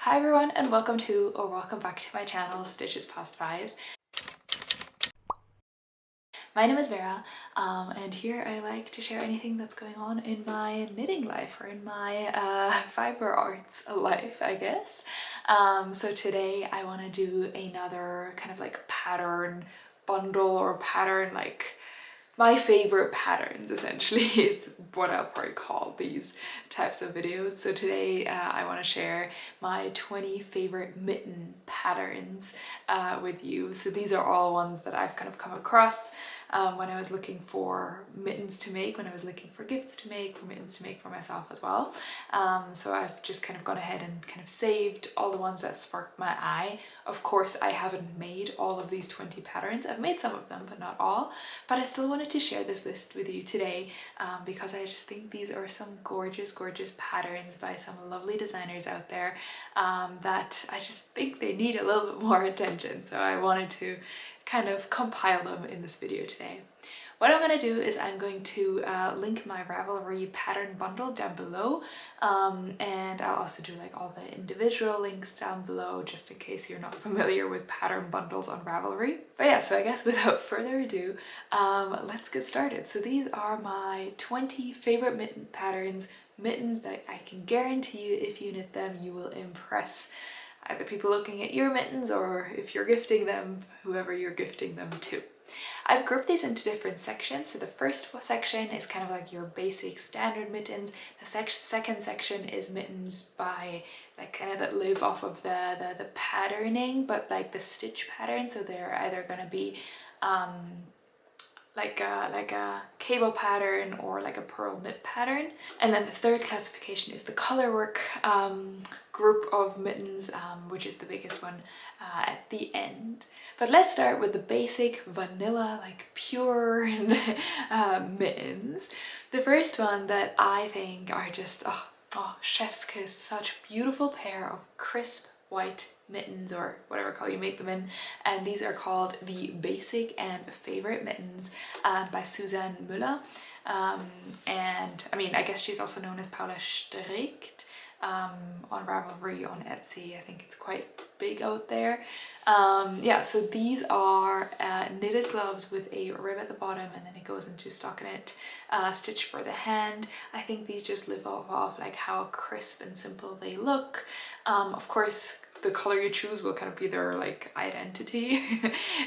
Hi everyone and welcome to or welcome back to my channel Stitches Past 5. My name is Vera and here I like to share anything that's going on in my knitting life or in my fiber arts life, I guess. So today I want to do another kind of like pattern bundle or pattern like my favorite patterns essentially is what I'll probably call these types of videos. So today I want to share my 20 favorite mitten patterns with you. So these are all ones that I've kind of come across when I was looking for mittens to make, when I was looking for gifts to make, for mittens to make for myself as well. So I've just kind of gone ahead and kind of saved all the ones that sparked my eye. Of course, I haven't made all of these 20 patterns. I've made some of them, but not all. But I still wanted to share this list with you today because I just think these are some gorgeous, gorgeous patterns by some lovely designers out there that I just think they need a little bit more attention. So I wanted to kind of compile them in this video today. What I'm going to do is I'm going to link my Ravelry pattern bundle down below, and I'll also do like all the individual links down below just in case you're not familiar with pattern bundles on Ravelry. But yeah, so I guess without further ado, let's get started. So these are my 20 favorite mitten patterns, mittens that I can guarantee you if you knit them you will impress either people looking at your mittens or if you're gifting them, whoever you're gifting them to. I've grouped these into different sections. So the first section is kind of like your basic standard mittens. The second section is mittens by like kind of that live off of the patterning, but like the stitch pattern. So they're either going to be like a cable pattern or like a purl knit pattern. And then the third classification is the Colorwork group of mittens, which is the biggest one at the end. But let's start with the basic vanilla, like pure mittens. The first one that I think are just, oh, chef's kiss, such beautiful pair of crisp white mittens or whatever color you make them in, and these are called the Basic and Favorite Mittens by Susanne Müller, and I mean I guess she's also known as Paula Strickt on Ravelry, on Etsy. I think it's quite big out there. Yeah, so these are knitted gloves with a rib at the bottom and then it goes into stockinette stitch for the hand. I think these just live off like how crisp and simple they look. Of course, the color you choose will kind of be their like identity,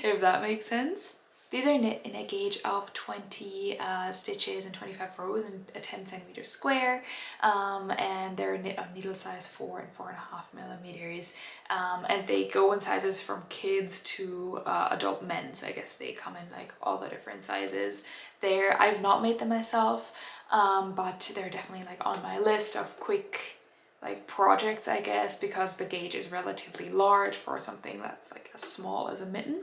if that makes sense. These are knit in a gauge of 20 stitches and 25 rows in a 10 centimeter square, and they're knit on needle size 4 and 4.5 millimeters, and they go in sizes from kids to adult men, so I guess they come in like all the different sizes there. I've not made them myself, but they're definitely like on my list of quick like projects, I guess, because the gauge is relatively large for something that's like as small as a mitten.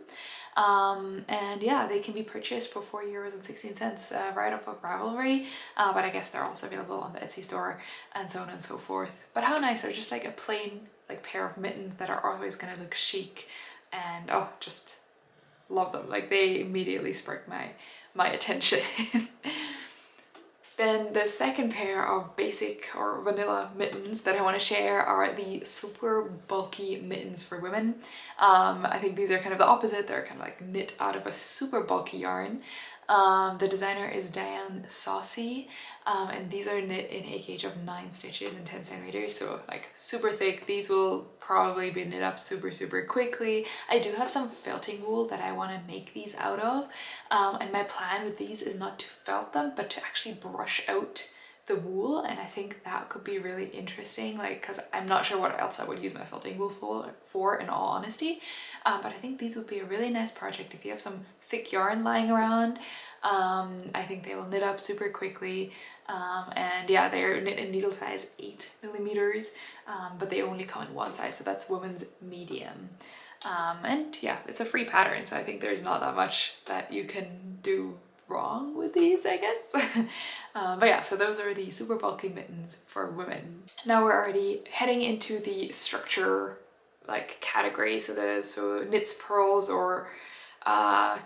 And yeah, they can be purchased for €4.16 right off of Ravelry, but I guess they're also available on the Etsy store and so on and so forth. But how nice, they're just like a plain like pair of mittens that are always gonna look chic, and oh, just love them. Like they immediately spark my attention. Then the second pair of basic or vanilla mittens that I want to share are the super bulky mittens for women. I think these are kind of the opposite. They're kind of like knit out of a super bulky yarn. The designer is Diane Saucy, and these are knit in a gauge of 9 stitches and 10 centimeters, so like super thick. These will probably be knit up super quickly. I do have some felting wool that I want to make these out of, and my plan with these is not to felt them but to actually brush out the wool, and I think that could be really interesting, like because I'm not sure what else I would use my felting wool for in all honesty, but I think these would be a really nice project if you have some thick yarn lying around. I think they will knit up super quickly, and yeah, they're knit in needle size 8 millimeters, but they only come in one size, so that's women's medium. And yeah, it's a free pattern, so I think there's not that much that you can do wrong with these, I guess. But yeah, so those are the super bulky mittens for women. Now we're already heading into the structure like category, so knits, purls, or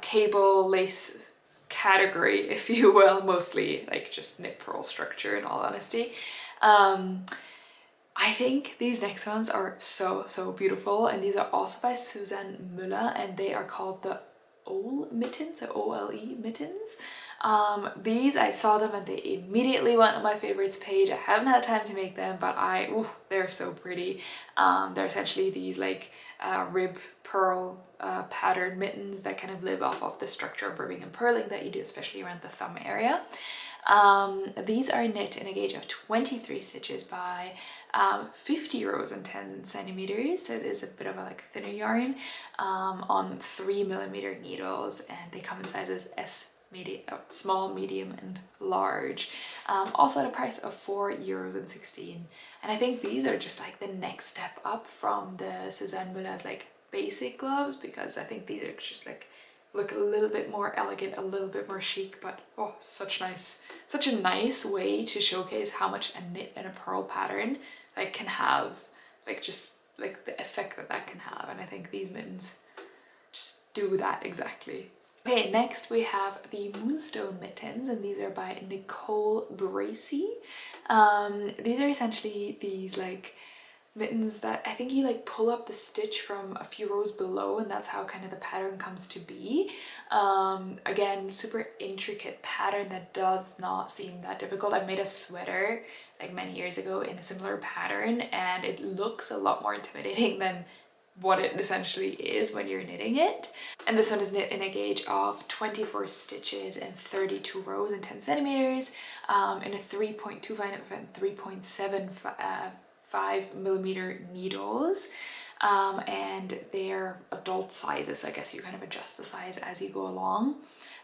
cable lace category, if you will, mostly like just knit purl structure in all honesty. I think these next ones are so beautiful, and these are also by Susanne Müller, and they are called the Ole Mittens, so O-L-E Mittens. These, I saw them and they immediately went on my favorites page. I haven't had time to make them, but they're so pretty. They're essentially these like rib pearl pattern mittens that kind of live off of the structure of ribbing and purling that you do, especially around the thumb area. These are knit in a gauge of 23 stitches by 50 rows and 10 centimeters, so there's a bit of a like thinner yarn, on 3mm needles, and they come in sizes small, medium and large, also at a price of €4.16. And I think these are just like the next step up from the Susanne Müller's like basic gloves, because I think these are just like look a little bit more elegant, a little bit more chic, but oh, such a nice way to showcase how much a knit and a purl pattern like can have, like just like the effect that can have. And I think these mittens just do that exactly. Okay, next we have the Moonstone mittens, and these are by Nicole Bracey. These are essentially these like mittens that I think you like pull up the stitch from a few rows below, and that's how kind of the pattern comes to be. Again, super intricate pattern that does not seem that difficult. I made a sweater like many years ago in a similar pattern, and it looks a lot more intimidating than what it essentially is when you're knitting it. And this one is knit in a gauge of 24 stitches and 32 rows and 10 centimeters, in a 3.25 and 3.75mm needles, and they're adult sizes, so I guess you kind of adjust the size as you go along.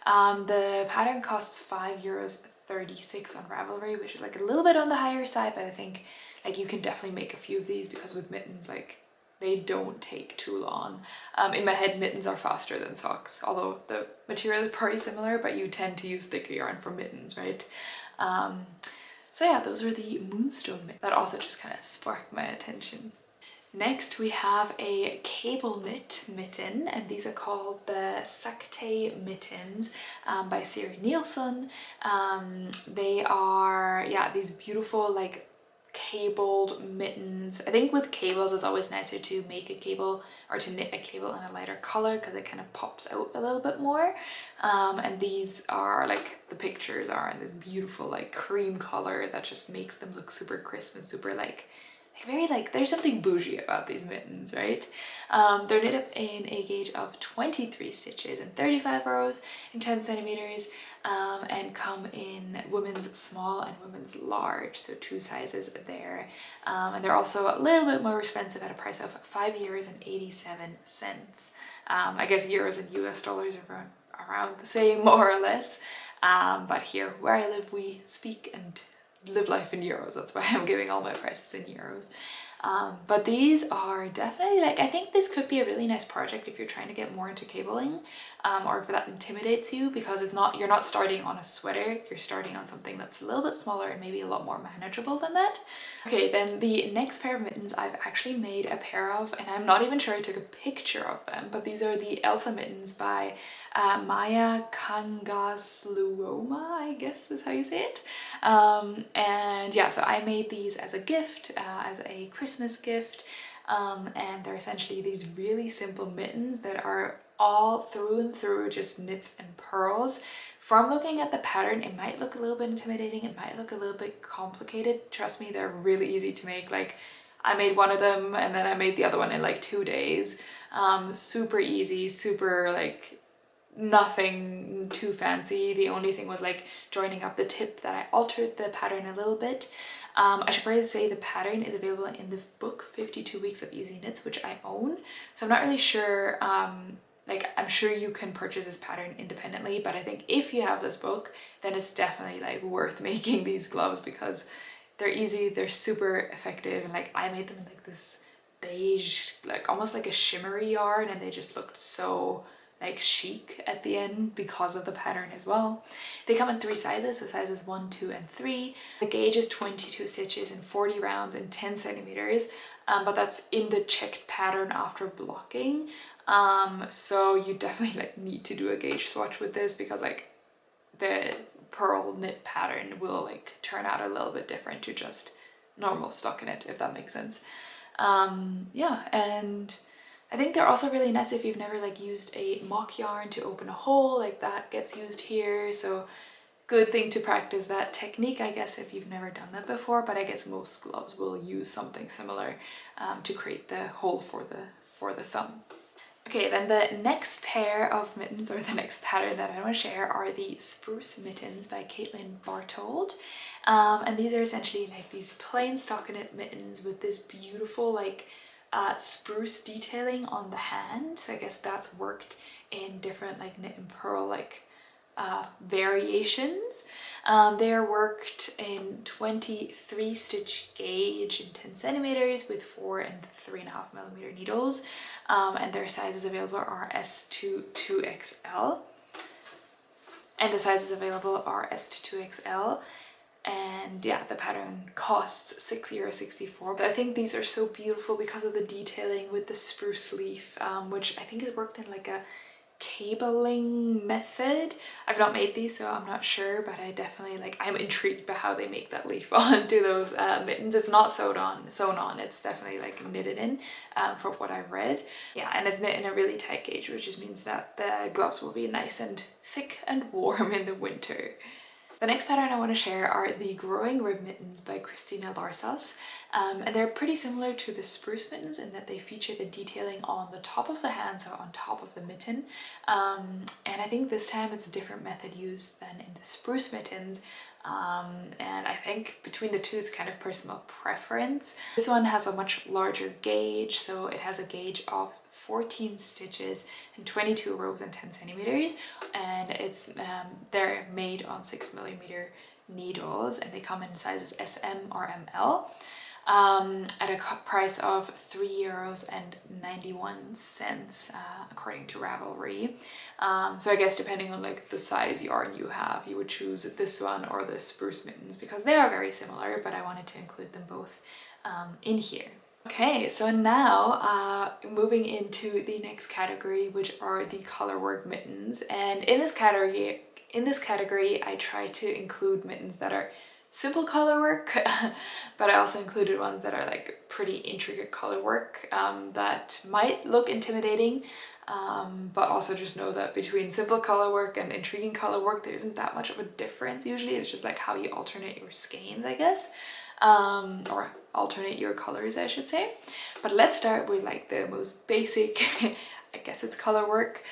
The pattern costs €5.36 on Ravelry, which is like a little bit on the higher side, but I think like you can definitely make a few of these, because with mittens, like they don't take too long. In my head, mittens are faster than socks, although the material is pretty similar, but you tend to use thicker yarn for mittens, right? So yeah, those are the Moonstone mittens. That also just kind of sparked my attention. Next we have a cable knit mitten, and these are called the Sakte mittens, by Siri Nielsen. They are, yeah, these beautiful like cabled mittens. I think with cables it's always nicer to make a cable or to knit a cable in a lighter color, because it kind of pops out a little bit more. And these are like, the pictures are in this beautiful like cream color that just makes them look super crisp and super like very like, there's something bougie about these mittens, right? They're knit up in a gauge of 23 stitches and 35 rows and 10 centimeters, and come in women's small and women's large, so 2 sizes there. And they're also a little bit more expensive at a price of €5.87. I guess euros and US dollars are around the same, more or less. But here where I live, we speak and live life in euros. That's why I'm giving all my prices in euros. But these are definitely like, I think this could be a really nice project if you're trying to get more into cabling, or if that intimidates you, because it's not, you're not starting on a sweater, you're starting on something that's a little bit smaller and maybe a lot more manageable than that. Okay, then the next pair of mittens I've actually made a pair of, and I'm not even sure I took a picture of them, but these are the Elsa mittens by Maya Kangasluoma, I guess is how you say it. And yeah, so I made these as a gift, as a Christmas gift, and they're essentially these really simple mittens that are all through and through just knits and purls. From looking at the pattern, it might look a little bit intimidating, it might look a little bit complicated. Trust me, they're really easy to make. Like, I made one of them and then I made the other one in like 2 days. Super easy, super like nothing too fancy. The only thing was like joining up the tip that I altered the pattern a little bit. I should probably say the pattern is available in the book 52 Weeks of Easy Knits, which I own. So I'm not really sure, like I'm sure you can purchase this pattern independently, but I think if you have this book, then it's definitely like worth making these gloves, because they're easy, they're super effective, and like I made them in like this beige, like almost like a shimmery yarn, and they just looked so like chic at the end because of the pattern as well. They come in 3 sizes, so sizes 1, 2, and 3. The gauge is 22 stitches and 40 rounds and 10 centimeters, but that's in the checked pattern after blocking. So you definitely like need to do a gauge swatch with this, because like the purl knit pattern will like turn out a little bit different to just normal stockinette, if that makes sense. Yeah, and I think they're also really nice if you've never like used a mock yarn to open a hole, like that gets used here. So good thing to practice that technique, I guess, if you've never done that before, but I guess most gloves will use something similar to create the hole for the thumb. Okay, then the next pair of mittens, or the next pattern that I want to share, are the Spruce Mittens by Caitlin Bartold. And these are essentially like these plain stockinette mittens with this beautiful like spruce detailing on the hand. So I guess that's worked in different like knit and purl like variations. They are worked in 23 stitch gauge in 10 centimeters with 4 and 3.5 millimeter needles, and their sizes available are S to 2XL, and the sizes available are S to 2XL. And yeah, the pattern costs €6.64. But I think these are so beautiful because of the detailing with the spruce leaf, which I think is worked in like a cabling method. I've not made these, so I'm not sure, but I definitely like, I'm intrigued by how they make that leaf onto those mittens. It's not sewn on, it's definitely like knitted in from what I've read. Yeah, and it's knit in a really tight gauge, which just means that the gloves will be nice and thick and warm in the winter. The next pattern I want to share are the Growing Rib Mittens by Christina Larsas, and they're pretty similar to the Spruce Mittens in that they feature the detailing on the top of the hand, so on top of the mitten, and I think this time it's a different method used than in the Spruce Mittens, and I think between the two it's kind of personal preference. This one has a much larger gauge, so it has a gauge of 14 stitches and 22 rows and 10 centimeters, and it's they're made on 6 millimeter needles, and they come in sizes SM or ML. At a price of €3.91 according to Ravelry. So I guess depending on like the size yarn you have, you would choose this one or the Spruce Mittens because they are very similar, but I wanted to include them both in here. Okay, so now moving into the next category, which are the Colorwork mittens, and in this category I try to include mittens that are simple color work, but I also included ones that are like pretty intricate color work that might look intimidating, but also just know that between simple color work and intriguing color work there isn't that much of a difference. Usually it's just like how you alternate your skeins, I guess, or alternate your colors, I should say. But let's start with like the most basic I guess it's color work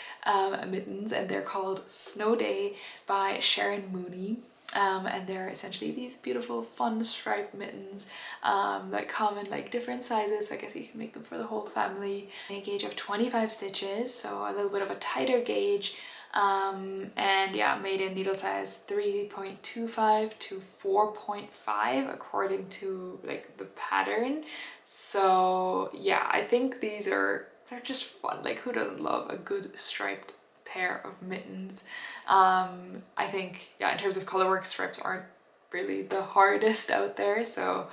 mittens, and they're called Snow Day by Sharon Mooney. And they're essentially these beautiful fun striped mittens that come in like different sizes, so I guess you can make them for the whole family. A gauge of 25 stitches, so a little bit of a tighter gauge, and yeah, made in needle size 3.25 to 4.5 according to like the pattern. So yeah, I think they're just fun. Like, who doesn't love a good striped pair of mittens? I think, yeah, in terms of colorwork, stripes aren't really the hardest out there, so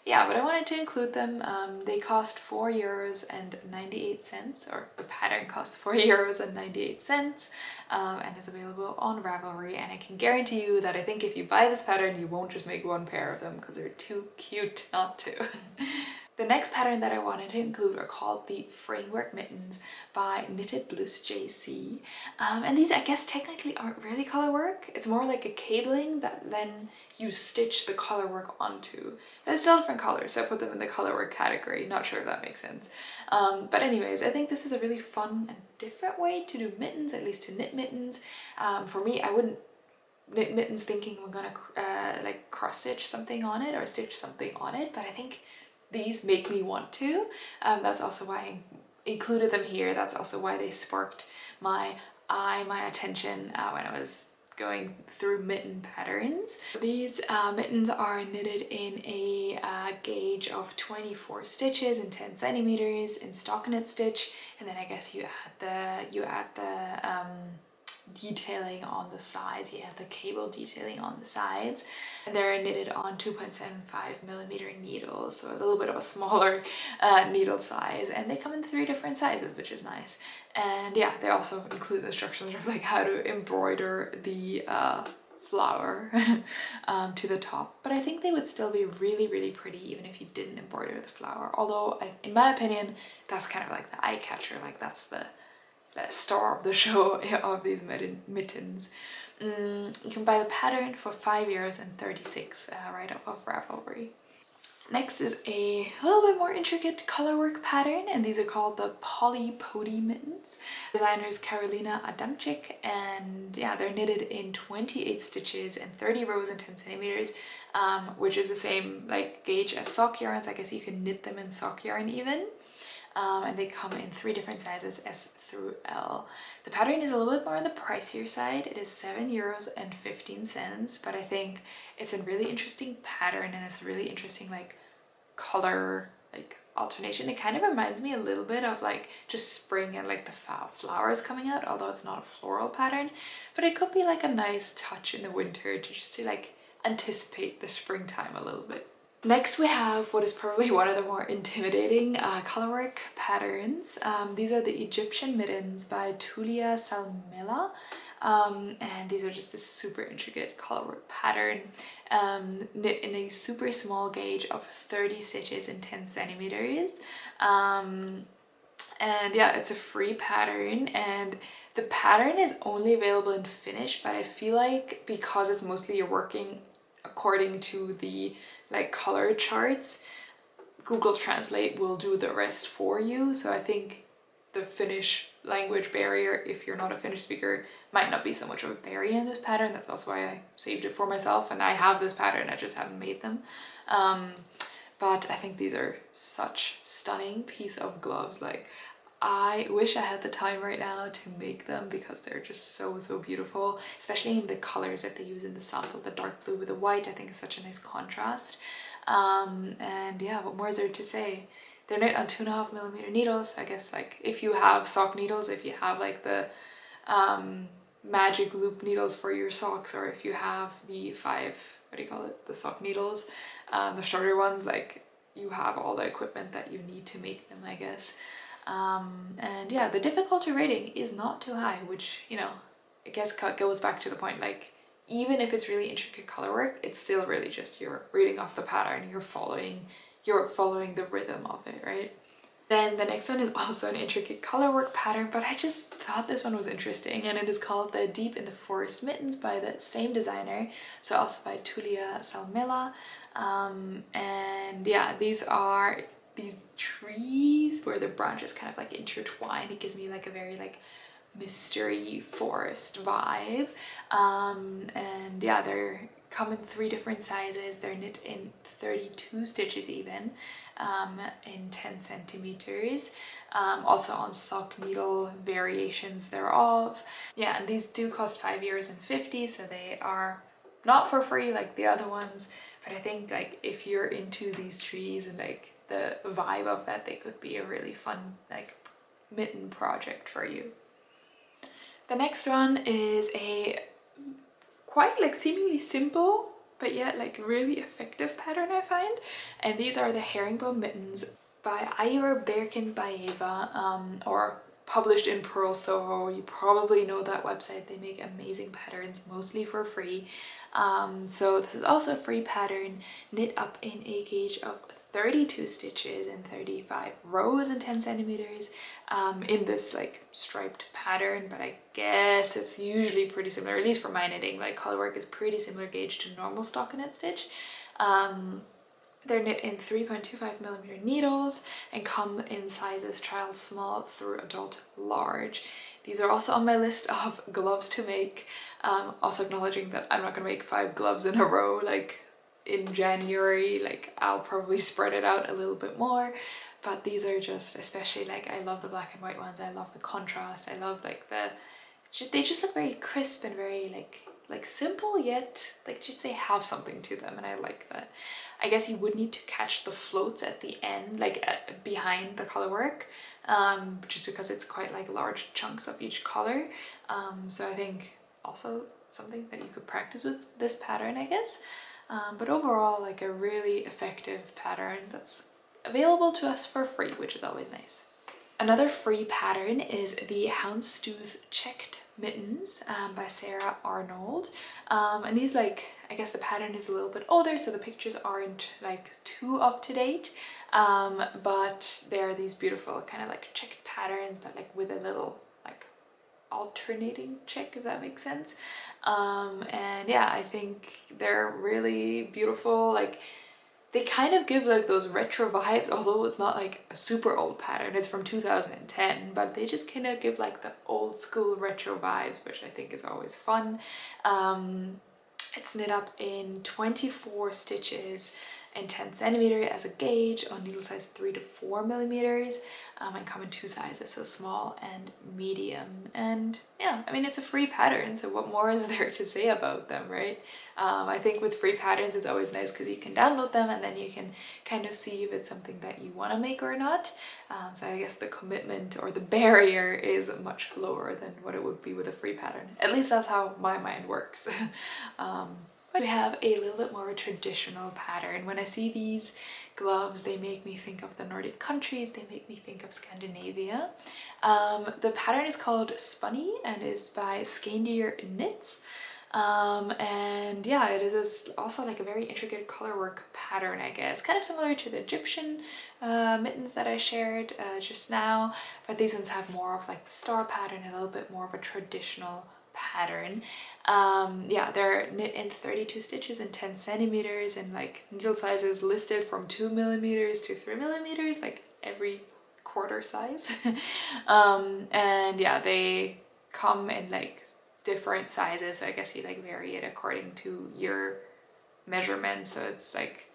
yeah, but I wanted to include them. They cost €4.98, or the pattern costs €4.98, and is available on Ravelry, and I can guarantee you that I think if you buy this pattern you won't just make one pair of them because they're too cute not to. The next pattern that I wanted to include are called the Framework Mittens by Knitted Bliss JC. And these, I guess, technically aren't really color work. It's more like a cabling that then you stitch the color work onto. But it's still different colors, so I put them in the color work category. Not sure if that makes sense. But anyways, I think this is a really fun and different way to do mittens, at least to knit mittens. For me, I wouldn't knit mittens thinking we're gonna like cross stitch something on it or stitch something on it, but I think these make me want to. That's also why I included them here. That's also why they sparked my attention when I was going through mitten patterns. These mittens are knitted in a gauge of 24 stitches and 10 centimeters in stockinette stitch, and then I guess you add the detailing on the sides. You have the cable detailing on the sides, and they're knitted on 2.75 millimeter needles, so it's a little bit of a smaller needle size, and they come in 3 different sizes, which is nice. And yeah, they also include instructions of like how to embroider the flower to the top, but I think they would still be really, really pretty even if you didn't embroider the flower. Although in my opinion, that's kind of like the eye catcher, like that's the star of the show of these mittens. You can buy the pattern for €5.36 right off of Ravelry. Next is a little bit more intricate colorwork pattern, and these are called the Polypody mittens. Designer is Karolina Adamczyk, and yeah, they're knitted in 28 stitches and 30 rows and 10 centimeters, which is the same like gauge as sock yarns. I guess you can knit them in sock yarn even. And they come in 3 different sizes, S through L. The pattern is a little bit more on the pricier side. It is €7.15, but I think it's a really interesting pattern and it's really interesting like color like alternation. It kind of reminds me a little bit of like just spring and like the flowers coming out, although it's not a floral pattern, but it could be like a nice touch in the winter to just to like anticipate the springtime a little bit. Next we have what is probably one of the more intimidating colorwork patterns. These are the Egyptian mittens by Tulia Salmela, and these are just this super intricate colorwork pattern, knit in a super small gauge of 30 stitches and 10 centimeters. And yeah, it's a free pattern, and the pattern is only available in Finnish, but I feel like because it's mostly you're working according to the like color charts, Google Translate will do the rest for you. So I think the Finnish language barrier, if you're not a Finnish speaker, might not be so much of a barrier in this pattern. That's also why I saved it for myself, and I have this pattern, I just haven't made them. But I think these are such stunning piece of gloves. Like, I wish I had the time right now to make them because they're just so beautiful, especially in the colors that they use in the sample. The dark blue with the white I think is such a nice contrast. And yeah, what more is there to say? They're knit on 2.5mm needles. I guess like if you have sock needles, if you have like the magic loop needles for your socks, or if you have the the sock needles, the shorter ones, like you have all the equipment that you need to make them, I guess. And yeah, the difficulty rating is not too high, which, you know, I guess goes back to the point, like, even if it's really intricate color work, it's still really just you're reading off the pattern, you're following the rhythm of it, right? Then the next one is also an intricate color work pattern, but I just thought this one was interesting, and it is called the Deep in the Forest Mittens by the same designer, so also by Tulia Salmela. And yeah, these are these trees where the branches kind of like intertwine. It gives me like a very like mystery forest vibe. And yeah, they're come in 3 different sizes. They're knit in 32 stitches even, in 10 centimeters, also on sock needle variations thereof. Yeah, and these do cost €5.50, so they are not for free like the other ones, but I think like if you're into these trees and like the vibe of that, they could be a really fun like mitten project for you. The next one is a quite like seemingly simple but yet like really effective pattern, I find, and these are the herringbone mittens by Ayur Berkenbayeva, or published in Pearl Soho. You probably know that website. They make amazing patterns, mostly for free. So this is also a free pattern, knit up in a gauge of 32 stitches and 35 rows and 10 centimeters, in this like striped pattern, but I guess it's usually pretty similar, at least for my knitting. Like colorwork is pretty similar gauge to normal stockinette stitch. They're knit in 3.25mm needles and come in sizes child small through adult large. These are also on my list of gloves to make, also acknowledging that I'm not going to make 5 gloves in a row like in January. Like I'll probably spread it out a little bit more, but these are just, especially like, I love the black and white ones. I love the contrast. I love like they just look very crisp and very like simple, yet like just they have something to them, and I like that. I guess you would need to catch the floats at the end, like behind the color work, just because it's quite like large chunks of each color. So I think also something that you could practice with this pattern, I guess. But overall, like a really effective pattern that's available to us for free, which is always nice. Another free pattern is the Houndstooth Checked Mittens by Sarah Arnold. And these, like, I guess the pattern is a little bit older, so the pictures aren't like too up to date, but they're these beautiful kind of like checked patterns, but like with a little like alternating check, if that makes sense. And yeah, I think they're really beautiful. Like, they kind of give like those retro vibes, although it's not like a super old pattern. It's from 2010, but they just kind of give like the old school retro vibes, which I think is always fun. It's knit up in 24 stitches and 10 centimeter as a gauge on needle size 3 to 4 millimeters, and come in two sizes, so small and medium. And yeah, I mean, it's a free pattern, so what more is there to say about them, right? I think with free patterns it's always nice because you can download them and then you can kind of see if it's something that you want to make or not. So I guess the commitment or the barrier is much lower than what it would be with a free pattern. At least that's how my mind works. We have a little bit more of a traditional pattern. When I see these gloves, they make me think of the Nordic countries, they make me think of Scandinavia. The pattern is called Spunny and is by Skandir Knits. And yeah, it is also like a very intricate colorwork pattern, I guess, kind of similar to the Egyptian mittens that I shared just now, but these ones have more of like the star pattern, a little bit more of a traditional pattern. Yeah, they're knit in 32 stitches and 10 centimeters, and like needle sizes listed from 2 millimeters to 3 millimeters, like every quarter size. And yeah, they come in like different sizes, so I guess you like vary it according to your measurements. So it's like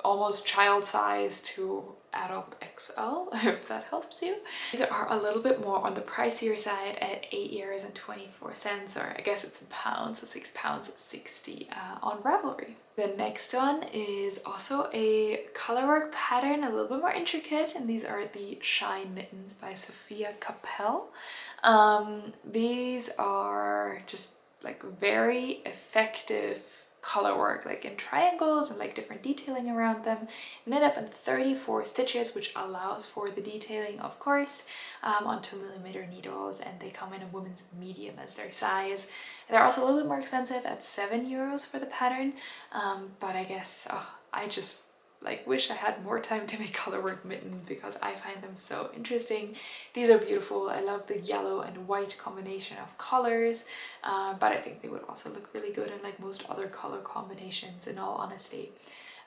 almost child size to adult XL, if that helps you. These are a little bit more on the pricier side at €8.24, or I guess it's in pounds, so £6.60 on Ravelry. The next one is also a colorwork pattern, a little bit more intricate, and these are the Shine Mittens by Sophia Capel. These are just like very effective color work, like in triangles and like different detailing around them, knit up in 34 stitches, which allows for the detailing, of course, on 2 millimeter needles, and they come in a woman's medium as their size. They're also a little bit more expensive at €7 for the pattern, but I guess I just like wish I had more time to make colorwork mittens because I find them so interesting. These are beautiful. I love the yellow and white combination of colors, but I think they would also look really good in like most other color combinations, in all honesty.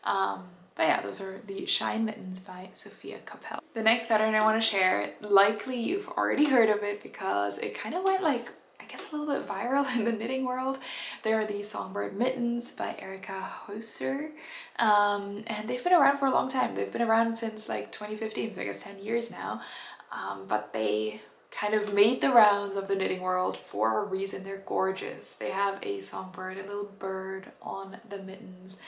But yeah, those are the Shine Mittens by Sophia Capel. The next pattern I want to share, likely you've already heard of it because it kind of went like, I guess, a little bit viral in the knitting world. There are these Songbird Mittens by Erica Hoser, and they've been around for a long time. They've been around since like 2015, so I guess 10 years now, but they kind of made the rounds of the knitting world for a reason. They're gorgeous. They have a songbird, a little bird on the mittens.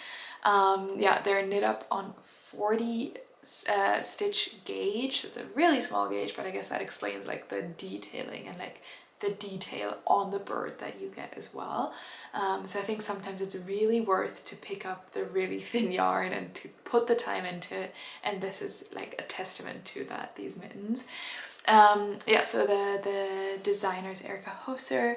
Yeah, they're knit up on 40 stitch gauge, so it's a really small gauge, but I guess that explains like the detailing and like the detail on the bird that you get as well. So I think sometimes it's really worth to pick up the really thin yarn and to put the time into it, and this is like a testament to that, these mittens. Yeah, so the designer is Erica Hoser,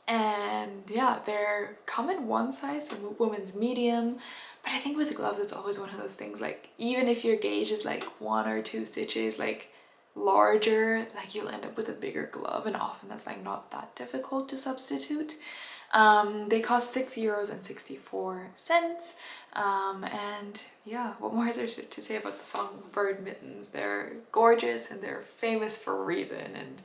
and yeah, they're come in one size, so woman's medium, but I think with gloves it's always one of those things, like even if your gauge is like 1 or 2 stitches like larger, like you'll end up with a bigger glove, and often that's like not that difficult to substitute. They cost €6.64, and yeah, what more is there to say about the Songbird mittens? They're gorgeous and they're famous for a reason, and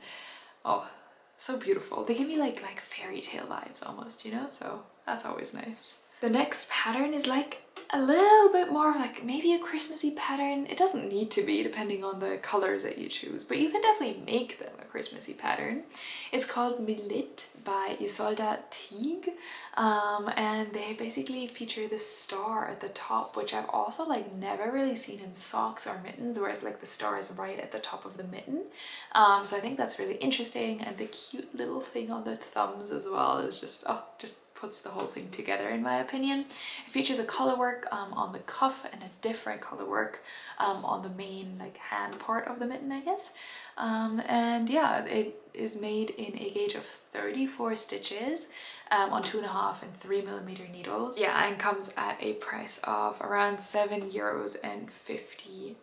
oh, so beautiful. They give me like fairy tale vibes almost, you know, so that's always nice. The next pattern is like a little bit more of like maybe a Christmassy pattern. It doesn't need to be, depending on the colors that you choose, but you can definitely make them a Christmassy pattern. It's called Millet by Isolda Teague, and they basically feature this star at the top, which I've also like never really seen in socks or mittens, whereas like the star is right at the top of the mitten. So I think that's really interesting, and the cute little thing on the thumbs as well is just, oh, just puts the whole thing together in my opinion. It features a colorwork on the cuff and a different colorwork on the main like hand part of the mitten, I guess. And yeah, it is made in a gauge of 34 stitches on 2.5 and 3mm needles. Yeah, and comes at a price of around €7.50.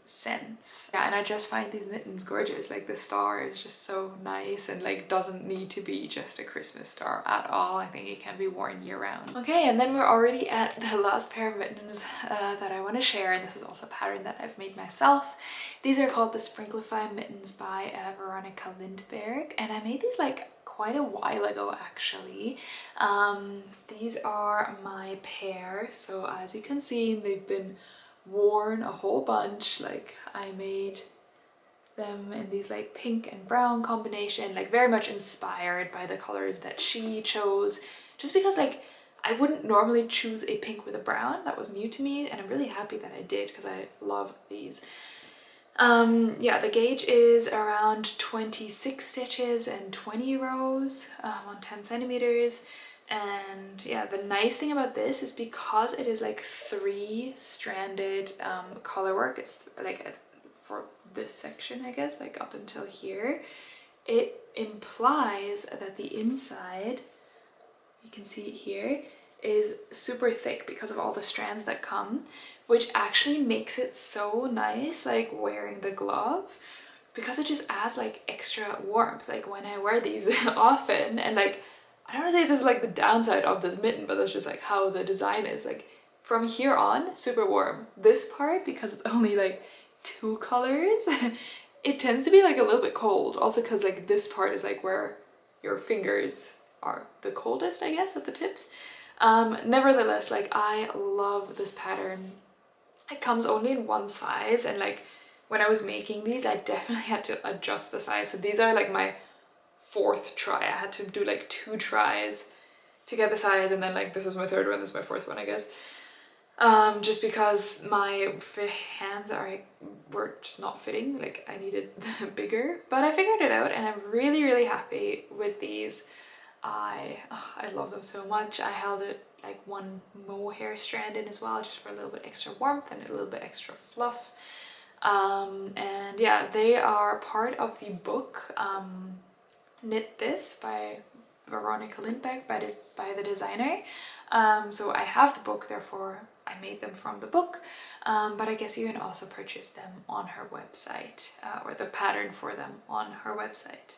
Yeah, and I just find these mittens gorgeous. Like the star is just so nice and like doesn't need to be just a Christmas star at all. I think it can be worn year round. Okay, and then we're already at the last pair of mittens that I want to share, and this is also a pattern that I've made myself. These are called the Sprinklify mittens by Veronica Lindberg, and I made these like quite a while ago actually. These are my pair, so as you can see they've been worn a whole bunch. Like I made them in these like pink and brown combination, like very much inspired by the colors that she chose, just because like I wouldn't normally choose a pink with a brown. That was new to me, and I'm really happy that I did because I love these. Yeah, the gauge is around 26 stitches and 20 rows on 10 centimeters. And yeah, the nice thing about this is because it is like 3-stranded colorwork, it's like for this section, I guess, like up until here, it implies that the inside, you can see it here, is super thick because of all the strands that come, which actually makes it so nice like wearing the glove, because it just adds like extra warmth. Like when I wear these often, and like I don't want to say this is like the downside of this mitten, but that's just like how the design is. Like from here on, super warm. This part, because it's only like 2 colors, it tends to be like a little bit cold. Also because like this part is like where your fingers are the coldest, I guess, at the tips. Nevertheless, like I love this pattern. It comes only in one size, and like when I was making these I definitely had to adjust the size. So these are like my 4th try. I had to do like 2 tries to get the size, and then like this was my 3rd one, this is my 4th one, I guess. Just because my hands were just not fitting, like I needed bigger, but I figured it out and I'm really happy with these. I love them so much. I held it like 1 mohair strand in as well, just for a little bit extra warmth and a little bit extra fluff. And yeah, they are part of the book Knit This by Veronica Lindberg, by the designer. So I have the book, therefore I made them from the book, but I guess you can also purchase them on her website, or the pattern for them on her website.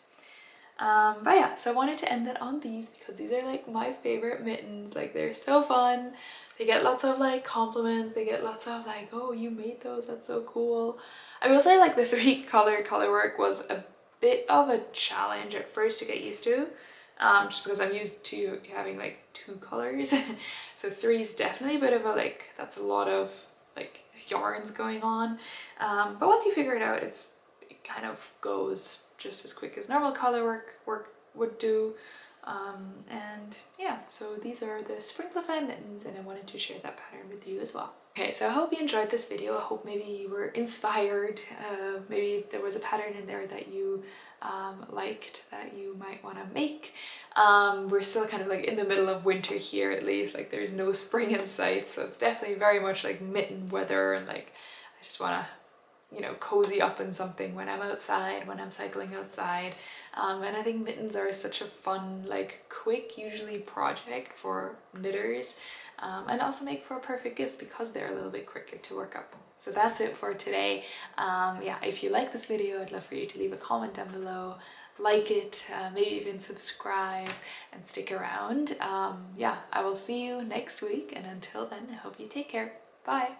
But yeah, so I wanted to end it on these because these are like my favorite mittens. Like they're so fun. They get lots of like compliments. They get lots of like, oh, you made those, that's so cool. I will say like the 3-color work was a bit of a challenge at first to get used to, just because I'm used to having like 2 colors. So 3 is definitely a bit of a like, that's a lot of like yarns going on. But once you figure it out, it kind of goes just as quick as normal color work would do. And yeah, so these are the Sprinklify mittens, and I wanted to share that pattern with you as well. Okay, so I hope you enjoyed this video. I hope maybe you were inspired. Maybe there was a pattern in there that you liked that you might want to make. We're still kind of like in the middle of winter here, at least. Like there's no spring in sight, so it's definitely very much like mitten weather, and like I just want to, you know, cozy up in something when I'm outside, when I'm cycling outside. And I think mittens are such a fun, like quick, usually project for knitters, and also make for a perfect gift because they're a little bit quicker to work up. So that's it for today. Yeah, if you like this video, I'd love for you to leave a comment down below, like it, maybe even subscribe and stick around. Yeah, I will see you next week, and until then, I hope you take care. Bye!